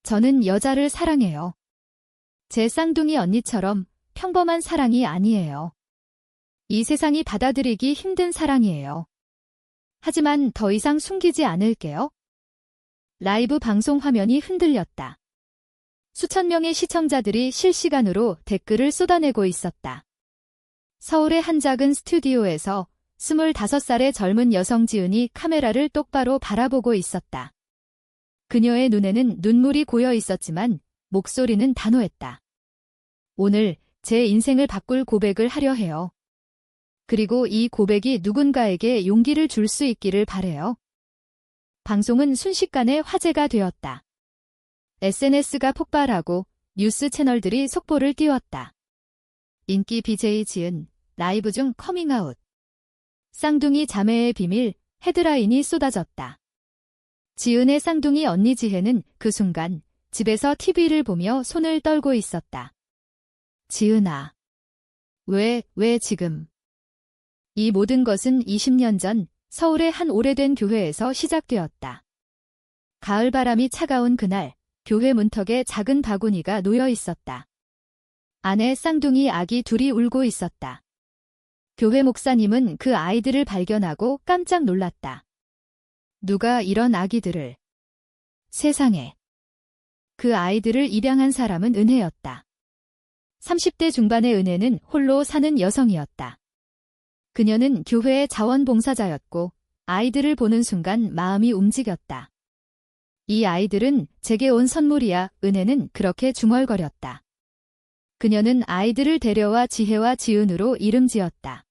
저는 여자를 사랑해요. 제 쌍둥이 언니처럼 평범한 사랑이 아니에요. 이 세상이 받아들이기 힘든 사랑이에요. 하지만 더 이상 숨기지 않을게요. 라이브 방송 화면이 흔들렸다. 수천 명의 시청자들이 실시간으로 댓글을 쏟아내고 있었다. 서울의 한 작은 스튜디오에서 25살의 젊은 여성 지은이 카메라를 똑바로 바라보고 있었다. 그녀의 눈에는 눈물이 고여 있었지만 목소리는 단호했다. 오늘 제 인생을 바꿀 고백을 하려 해요. 그리고 이 고백이 누군가에게 용기를 줄 수 있기를 바래요. 방송은 순식간에 화제가 되었다. SNS가 폭발하고 뉴스 채널들이 속보를 띄웠다. 인기 BJ 지은 라이브 중 커밍아웃. 쌍둥이 자매의 비밀 헤드라인이 쏟아졌다. 지은의 쌍둥이 언니 지혜는 그 순간 집에서 TV를 보며 손을 떨고 있었다. 지은아. 왜 지금? 이 모든 것은 20년 전 서울의 한 오래된 교회에서 시작되었다. 가을바람이 차가운 그날, 교회 문턱에 작은 바구니가 놓여 있었다. 안에 쌍둥이 아기 둘이 울고 있었다. 교회 목사님은 그 아이들을 발견하고 깜짝 놀랐다. 누가 이런 아기들을? 세상에. 그 아이들을 입양한 사람은 은혜였다. 30대 중반의 은혜는 홀로 사는 여성이었다. 그녀는 교회의 자원봉사자였고 아이들을 보는 순간 마음이 움직였다. 이 아이들은 제게 온 선물이야. 은혜는 그렇게 중얼거렸다. 그녀는 아이들을 데려와 지혜와 지은으로 이름 지었다.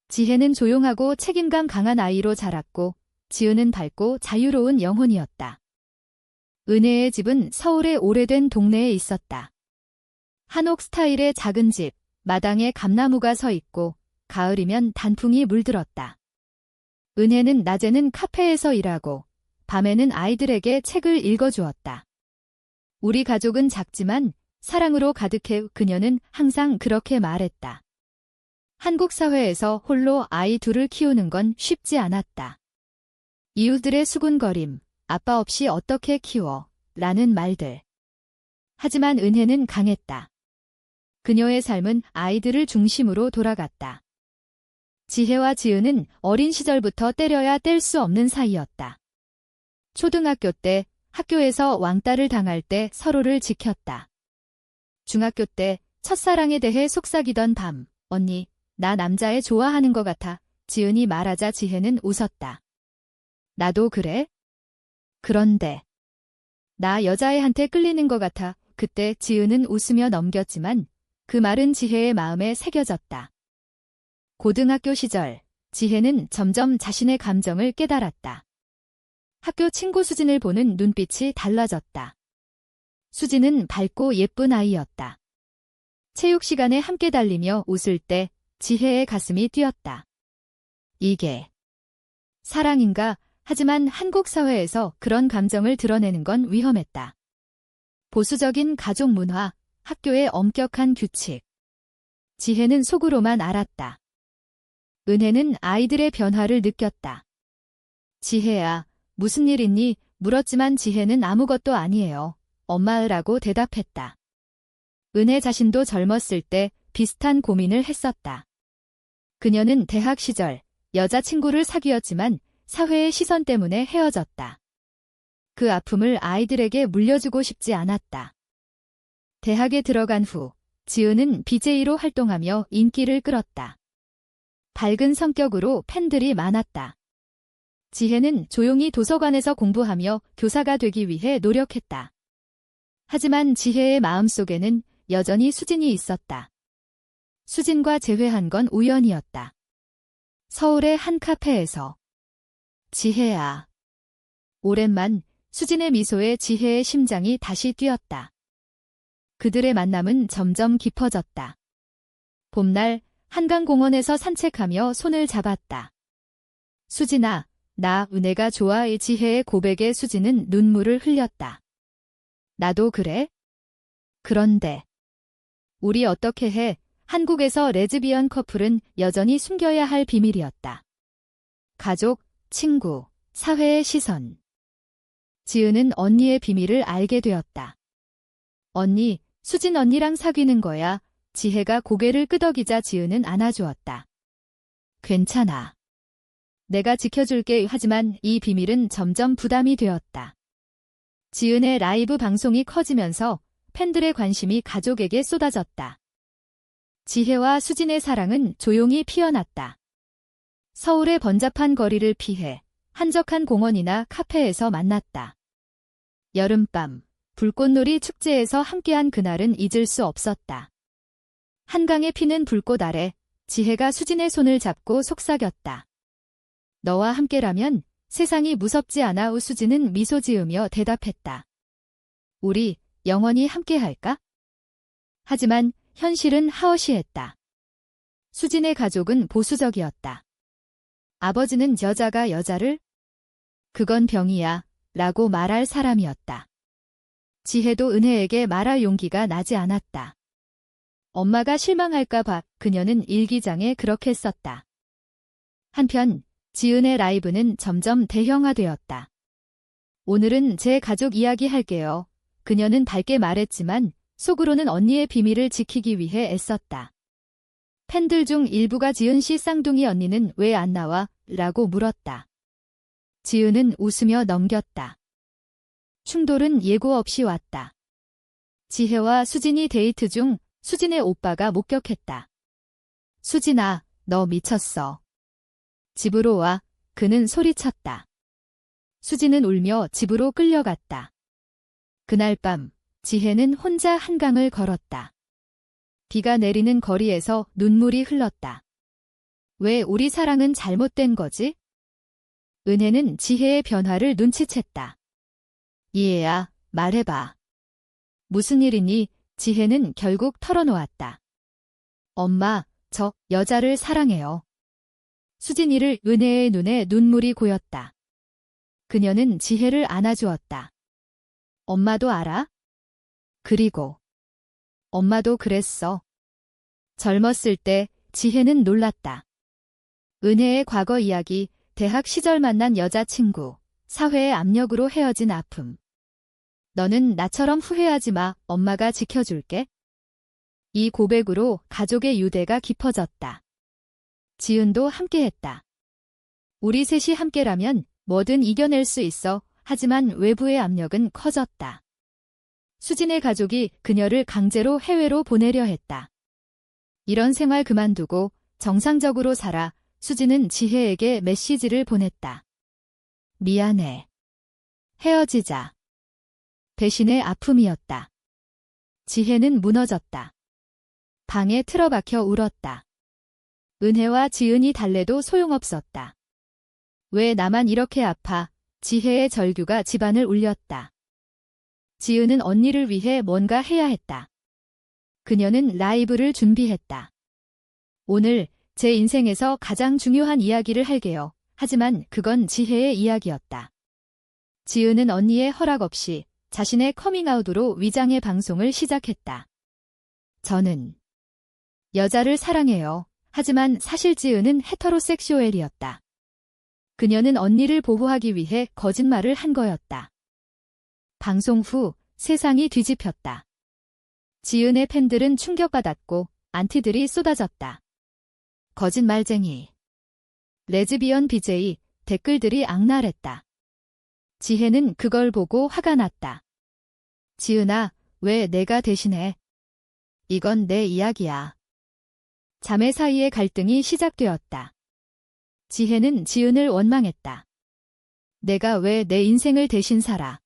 지혜는 조용하고 책임감 강한 아이로 자랐고 지은은 밝고 자유로운 영혼이었다. 은혜의 집은 서울의 오래된 동네에 있었다. 한옥 스타일의 작은 집, 마당에 감나무가 서 있고 가을이면 단풍이 물들었다. 은혜는 낮에는 카페에서 일하고 밤에는 아이들에게 책을 읽어주었다. 우리 가족은 작지만 사랑으로 가득해. 그녀는 항상 그렇게 말했다. 한국 사회에서 홀로 아이 둘을 키우는 건 쉽지 않았다. 이웃들의 수군거림, 아빠 없이 어떻게 키워? 라는 말들. 하지만 은혜는 강했다. 그녀의 삶은 아이들을 중심으로 돌아갔다. 지혜와 지은은 어린 시절부터 때려야 뗄 수 없는 사이였다. 초등학교 때 학교에서 왕따를 당할 때 서로를 지켰다. 중학교 때 첫사랑에 대해 속삭이던 밤, 언니, 나 남자애 좋아하는 것 같아. 지은이 말하자 지혜는 웃었다. 나도 그래? 그런데 나 여자애한테 끌리는 것 같아. 그때 지은은 웃으며 넘겼지만 그 말은 지혜의 마음에 새겨졌다. 고등학교 시절 지혜는 점점 자신의 감정을 깨달았다. 학교 친구 수진을 보는 눈빛이 달라졌다. 수진은 밝고 예쁜 아이였다. 체육 시간에 함께 달리며 웃을 때 지혜의 가슴이 뛰었다. 이게 사랑인가? 하지만 한국 사회에서 그런 감정을 드러내는 건 위험했다. 보수적인 가족 문화, 학교의 엄격한 규칙. 지혜는 속으로만 알았다. 은혜는 아이들의 변화를 느꼈다. 지혜야, 무슨 일 있니? 물었지만 지혜는 아무것도 아니에요. 엄마라고 대답했다. 은혜 자신도 젊었을 때 비슷한 고민을 했었다. 그녀는 대학 시절 여자친구를 사귀었지만 사회의 시선 때문에 헤어졌다. 그 아픔을 아이들에게 물려주고 싶지 않았다. 대학에 들어간 후 지은은 BJ로 활동하며 인기를 끌었다. 밝은 성격으로 팬들이 많았다. 지혜는 조용히 도서관에서 공부하며 교사가 되기 위해 노력했다. 하지만 지혜의 마음속에는 여전히 수진이 있었다. 수진과 재회한 건 우연이었다. 서울의 한 카페에서. 지혜야. 오랜만, 수진의 미소에 지혜의 심장이 다시 뛰었다. 그들의 만남은 점점 깊어졌다. 봄날 한강공원에서 산책하며 손을 잡았다. 수진아, 나 은혜가 좋아해. 지혜의 고백에 수진은 눈물을 흘렸다. 나도 그래? 그런데 우리 어떻게 해? 한국에서 레즈비언 커플은 여전히 숨겨야 할 비밀이었다. 가족, 친구, 사회의 시선. 지은은 언니의 비밀을 알게 되었다. 언니, 수진 언니랑 사귀는 거야. 지혜가 고개를 끄덕이자 지은은 안아주었다. 괜찮아. 내가 지켜줄게. 하지만 이 비밀은 점점 부담이 되었다. 지은의 라이브 방송이 커지면서 팬들의 관심이 가족에게 쏟아졌다. 지혜와 수진의 사랑은 조용히 피어났다. 서울의 번잡한 거리를 피해 한적한 공원이나 카페에서 만났다. 여름밤, 불꽃놀이 축제에서 함께한 그날은 잊을 수 없었다. 한강에 피는 불꽃 아래 지혜가 수진의 손을 잡고 속삭였다. 너와 함께라면 세상이 무섭지 않아. 수진은 미소 지으며 대답했다. 우리 영원히 함께할까? 하지만 현실은 하어시했다. 수진의 가족은 보수적이었다. 아버지는 여자가 여자를? 그건 병이야 라고 말할 사람이었다. 지혜도 은혜에게 말할 용기가 나지 않았다. 엄마가 실망할까 봐 그녀는 일기장에 그렇게 썼다. 한편 지은의 라이브는 점점 대형화되었다. 오늘은 제 가족 이야기 할게요. 그녀는 밝게 말했지만 속으로는 언니의 비밀을 지키기 위해 애썼다. 팬들 중 일부가 지은 씨 쌍둥이 언니는 왜 안 나와? 라고 물었다. 지은은 웃으며 넘겼다. 충돌은 예고 없이 왔다. 지혜와 수진이 데이트 중 수진의 오빠가 목격했다. 수진아, 너 미쳤어. 집으로 와. 그는 소리쳤다. 수진은 울며 집으로 끌려갔다. 그날 밤 지혜는 혼자 한강을 걸었다. 비가 내리는 거리에서 눈물이 흘렀다. 왜 우리 사랑은 잘못된 거지? 은혜는 지혜의 변화를 눈치챘다. 이해야, 말해봐. 무슨 일이니? 지혜는 결국 털어놓았다. 엄마, 저 여자를 사랑해요. 수진이를 은혜의 눈에 눈물이 고였다. 그녀는 지혜를 안아주었다. 엄마도 알아? 그리고 엄마도 그랬어. 젊었을 때 지혜는 놀랐다. 은혜의 과거 이야기, 대학 시절 만난 여자친구, 사회의 압력으로 헤어진 아픔. 너는 나처럼 후회하지 마. 엄마가 지켜줄게. 이 고백으로 가족의 유대가 깊어졌다. 지은도 함께했다. 우리 셋이 함께라면 뭐든 이겨낼 수 있어. 하지만 외부의 압력은 커졌다. 수진의 가족이 그녀를 강제로 해외로 보내려 했다. 이런 생활 그만두고 정상적으로 살아. 수진은 지혜에게 메시지를 보냈다. 미안해. 헤어지자. 배신의 아픔이었다. 지혜는 무너졌다. 방에 틀어박혀 울었다. 은혜와 지은이 달래도 소용없었다. 왜 나만 이렇게 아파? 지혜의 절규가 집안을 울렸다. 지은은 언니를 위해 뭔가 해야 했다. 그녀는 라이브를 준비했다. 오늘 제 인생에서 가장 중요한 이야기를 할게요. 하지만 그건 지혜의 이야기였다. 지은은 언니의 허락 없이 자신의 커밍아웃으로 위장의 방송을 시작했다. 저는 여자를 사랑해요. 하지만 사실 지은은 헤터로섹슈얼이었다. 그녀는 언니를 보호하기 위해 거짓말을 한 거였다. 방송 후 세상이 뒤집혔다. 지은의 팬들은 충격받았고 안티들이 쏟아졌다. 거짓말쟁이. 레즈비언 BJ, 댓글들이 악랄했다. 지혜는 그걸 보고 화가 났다. 지은아, 왜 내가 대신해? 이건 내 이야기야. 자매 사이의 갈등이 시작되었다. 지혜는 지은을 원망했다. 내가 왜 내 인생을 대신 살아?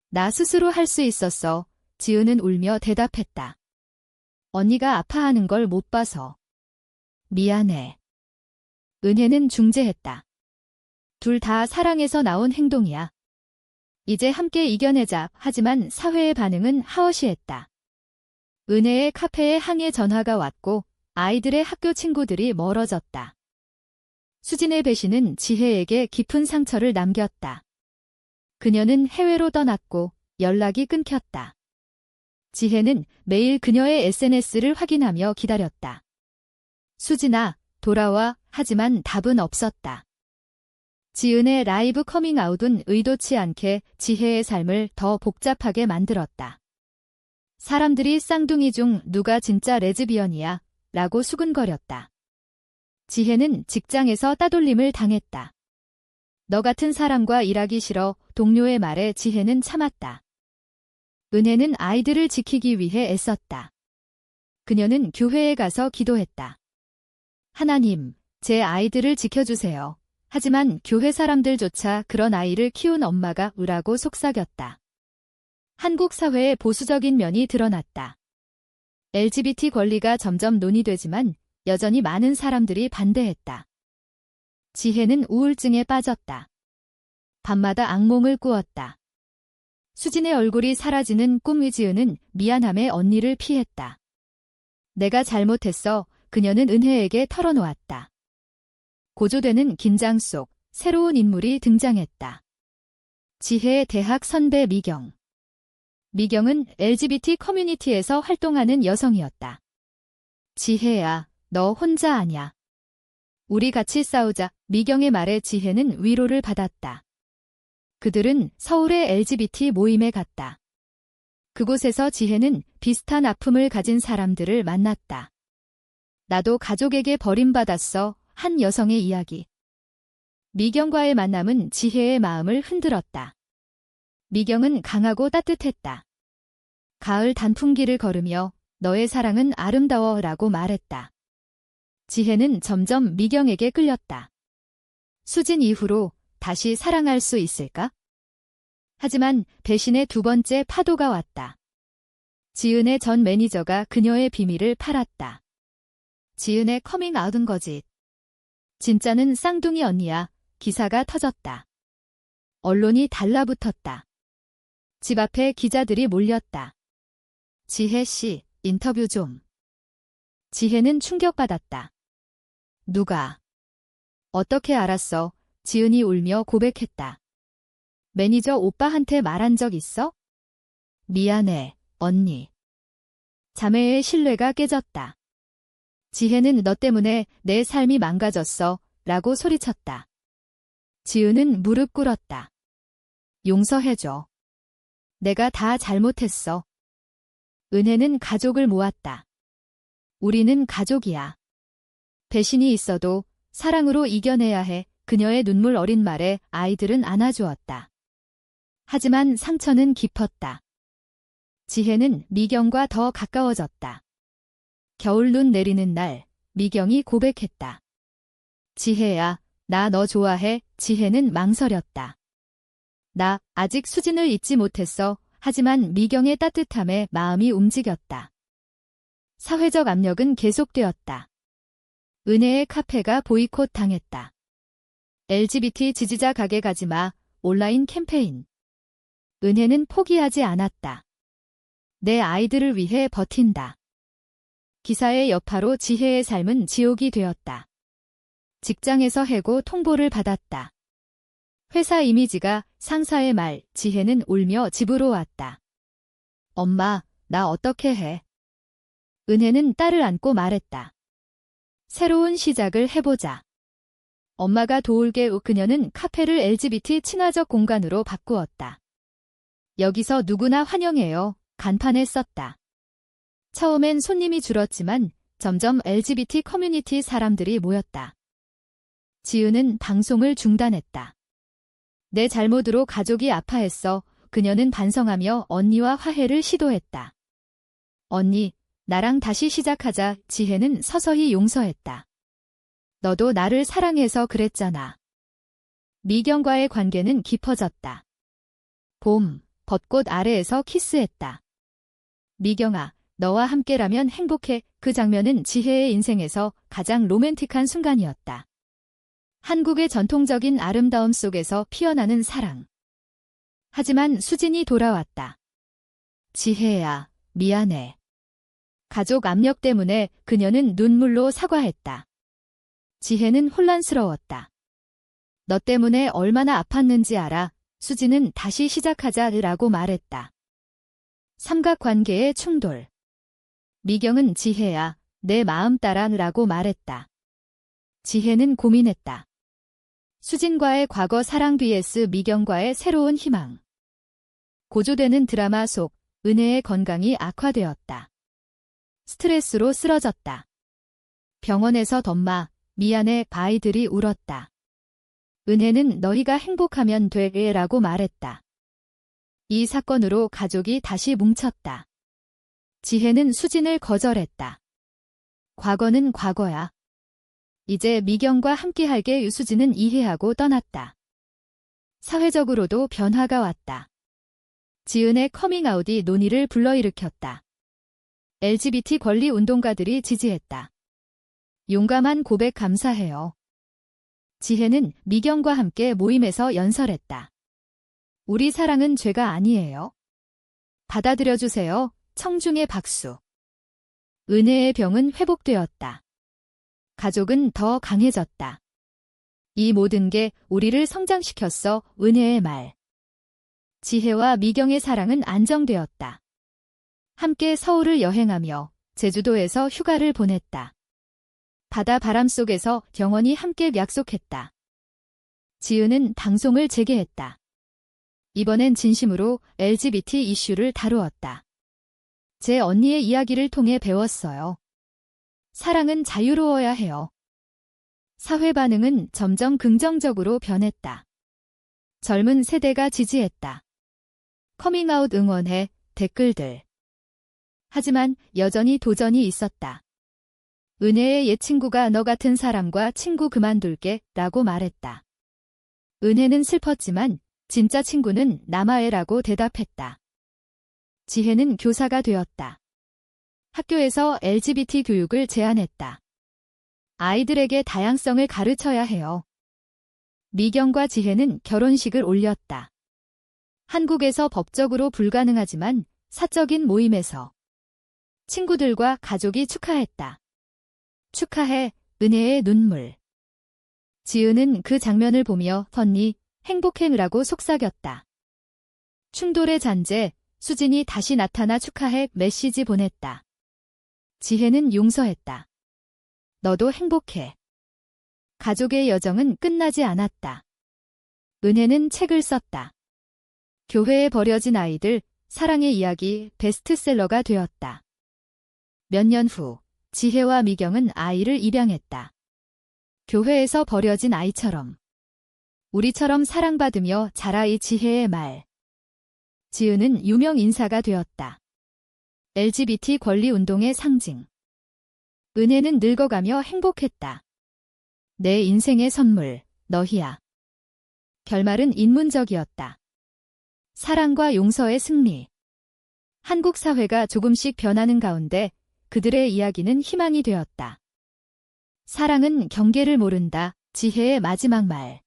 나 스스로 할 수 있었어. 지은은 울며 대답했다. 언니가 아파하는 걸 못 봐서. 미안해. 은혜는 중재했다. 둘 다 사랑에서 나온 행동이야. 이제 함께 이겨내자. 하지만 사회의 반응은 하어시했다. 은혜의 카페에 항해 전화가 왔고 아이들의 학교 친구들이 멀어졌다. 수진의 배신은 지혜에게 깊은 상처를 남겼다. 그녀는 해외로 떠났고 연락이 끊겼다. 지혜는 매일 그녀의 SNS를 확인하며 기다렸다. 수진아, 돌아와. 하지만 답은 없었다. 지은의 라이브 커밍아웃은 의도치 않게 지혜의 삶을 더 복잡하게 만들었다. 사람들이 쌍둥이 중 누가 진짜 레즈비언이야? 라고 수근거렸다. 지혜는 직장에서 따돌림을 당했다. 너 같은 사람과 일하기 싫어 동료의 말에 지혜는 참았다. 은혜는 아이들을 지키기 위해 애썼다. 그녀는 교회에 가서 기도했다. 하나님, 제 아이들을 지켜주세요. 하지만 교회 사람들조차 그런 아이를 키운 엄마가 우라고 속삭였다. 한국 사회의 보수적인 면이 드러났다. LGBT 권리가 점점 논의되지만 여전히 많은 사람들이 반대했다. 지혜는 우울증에 빠졌다. 밤마다 악몽을 꾸었다. 수진의 얼굴이 사라지는 꿈. 지은은 미안함에 언니를 피했다. 내가 잘못했어. 그녀는 은혜에게 털어놓았다. 고조되는 긴장 속 새로운 인물이 등장했다. 지혜의 대학 선배 미경. 미경은 LGBT 커뮤니티에서 활동하는 여성이었다. 지혜야, 너 혼자 아냐. 우리 같이 싸우자. 미경의 말에 지혜는 위로를 받았다. 그들은 서울의 LGBT 모임에 갔다. 그곳에서 지혜는 비슷한 아픔을 가진 사람들을 만났다. 나도 가족에게 버림받았어. 한 여성의 이야기. 미경과의 만남은 지혜의 마음을 흔들었다. 미경은 강하고 따뜻했다. 가을 단풍길을 걸으며 너의 사랑은 아름다워 라고 말했다. 지혜는 점점 미경에게 끌렸다. 수진 이후로 다시 사랑할 수 있을까? 하지만 배신의 두 번째 파도가 왔다. 지은의 전 매니저가 그녀의 비밀을 팔았다. 지은의 커밍아웃은 거짓. 진짜는 쌍둥이 언니야. 기사가 터졌다. 언론이 달라붙었다. 집 앞에 기자들이 몰렸다. 지혜 씨, 인터뷰 좀. 지혜는 충격받았다. 누가? 어떻게 알았어? 지은이 울며 고백했다. 매니저 오빠한테 말한 적 있어? 미안해, 언니. 자매의 신뢰가 깨졌다. 지혜는 너 때문에 내 삶이 망가졌어. 라고 소리쳤다. 지은은 무릎 꿇었다. 용서해줘. 내가 다 잘못했어. 은혜는 가족을 모았다. 우리는 가족이야. 배신이 있어도 사랑으로 이겨내야 해. 그녀의 눈물 어린 말에 아이들은 안아주었다. 하지만 상처는 깊었다. 지혜는 미경과 더 가까워졌다. 겨울 눈 내리는 날, 미경이 고백했다. 지혜야, 나 너 좋아해. 지혜는 망설였다. 나 아직 수진을 잊지 못했어. 하지만 미경의 따뜻함에 마음이 움직였다. 사회적 압력은 계속되었다. 은혜의 카페가 보이콧 당했다. LGBT 지지자 가게 가지마. 온라인 캠페인. 은혜는 포기하지 않았다. 내 아이들을 위해 버틴다. 기사의 여파로 지혜의 삶은 지옥이 되었다. 직장에서 해고 통보를 받았다. 회사 이미지가 상사의 말, 지혜는 울며 집으로 왔다. 엄마, 나 어떻게 해? 은혜는 딸을 안고 말했다. 새로운 시작을 해보자. 엄마가 도울게. 그녀는 카페를 LGBT 친화적 공간으로 바꾸었다. 여기서 누구나 환영해요. 간판에 썼다. 처음엔 손님이 줄었지만 점점 LGBT 커뮤니티 사람들이 모였다. 지은은 방송을 중단했다. 내 잘못으로 가족이 아파했어. 그녀는 반성하며 언니와 화해를 시도했다. 언니, 나랑 다시 시작하자. 지혜는 서서히 용서했다. 너도 나를 사랑해서 그랬잖아. 미경과의 관계는 깊어졌다. 봄, 벚꽃 아래에서 키스했다. 미경아, 너와 함께라면 행복해. 그 장면은 지혜의 인생에서 가장 로맨틱한 순간이었다. 한국의 전통적인 아름다움 속에서 피어나는 사랑. 하지만 수진이 돌아왔다. 지혜야, 미안해. 가족 압력 때문에 그녀는 눈물로 사과했다. 지혜는 혼란스러웠다. 너 때문에 얼마나 아팠는지 알아. 수진은 다시 시작하자라고 말했다. 삼각관계의 충돌. 미경은 지혜야, 내 마음 따라라고 말했다. 지혜는 고민했다. 수진과의 과거 사랑 vs 미경과의 새로운 희망. 고조되는 드라마 속 은혜의 건강이 악화되었다. 스트레스로 쓰러졌다. 병원에서 덤마, 미안해 아이들이 울었다. 은혜는 너희가 행복하면 돼 라고 말했다. 이 사건으로 가족이 다시 뭉쳤다. 지혜는 수진을 거절했다. 과거는 과거야. 이제 미경과 함께할게 유수진은 이해하고 떠났다. 사회적으로도 변화가 왔다. 지은의 커밍아웃이 논의를 불러일으켰다. LGBT 권리 운동가들이 지지했다. 용감한 고백 감사해요. 지혜는 미경과 함께 모임에서 연설했다. 우리 사랑은 죄가 아니에요. 받아들여주세요. 청중의 박수. 은혜의 병은 회복되었다. 가족은 더 강해졌다. 이 모든 게 우리를 성장시켰어. 은혜의 말. 지혜와 미경의 사랑은 안정되었다. 함께 서울을 여행하며 제주도에서 휴가를 보냈다. 바다 바람 속에서 영원히 함께 약속했다. 지은은 방송을 재개했다. 이번엔 진심으로 LGBT 이슈를 다루었다. 제 언니의 이야기를 통해 배웠어요. 사랑은 자유로워야 해요. 사회 반응은 점점 긍정적으로 변했다. 젊은 세대가 지지했다. 커밍아웃 응원해 댓글들. 하지만 여전히 도전이 있었다. 은혜의 옛 친구가 너 같은 사람과 친구 그만둘게 라고 말했다. 은혜는 슬펐지만 진짜 친구는 남아해라고 대답했다. 지혜는 교사가 되었다. 학교에서 LGBT 교육을 제안했다. 아이들에게 다양성을 가르쳐야 해요. 미경과 지혜는 결혼식을 올렸다. 한국에서 법적으로 불가능하지만 사적인 모임에서 친구들과 가족이 축하했다. 축하해, 은혜의 눈물. 지은은 그 장면을 보며 언니, 행복해라고 속삭였다. 충돌의 잔재, 수진이 다시 나타나 축하해 메시지 보냈다. 지혜는 용서했다. 너도 행복해. 가족의 여정은 끝나지 않았다. 은혜는 책을 썼다. 교회에 버려진 아이들, 사랑의 이야기 베스트셀러가 되었다. 몇 년 후, 지혜와 미경은 아이를 입양했다. 교회에서 버려진 아이처럼. 우리처럼 사랑받으며 자라. 이 지혜의 말. 지은은 유명 인사가 되었다. LGBT 권리 운동의 상징. 은혜는 늙어가며 행복했다. 내 인생의 선물, 너희야. 결말은 인문적이었다. 사랑과 용서의 승리. 한국 사회가 조금씩 변하는 가운데 그들의 이야기는 희망이 되었다. 사랑은 경계를 모른다. 지혜의 마지막 말.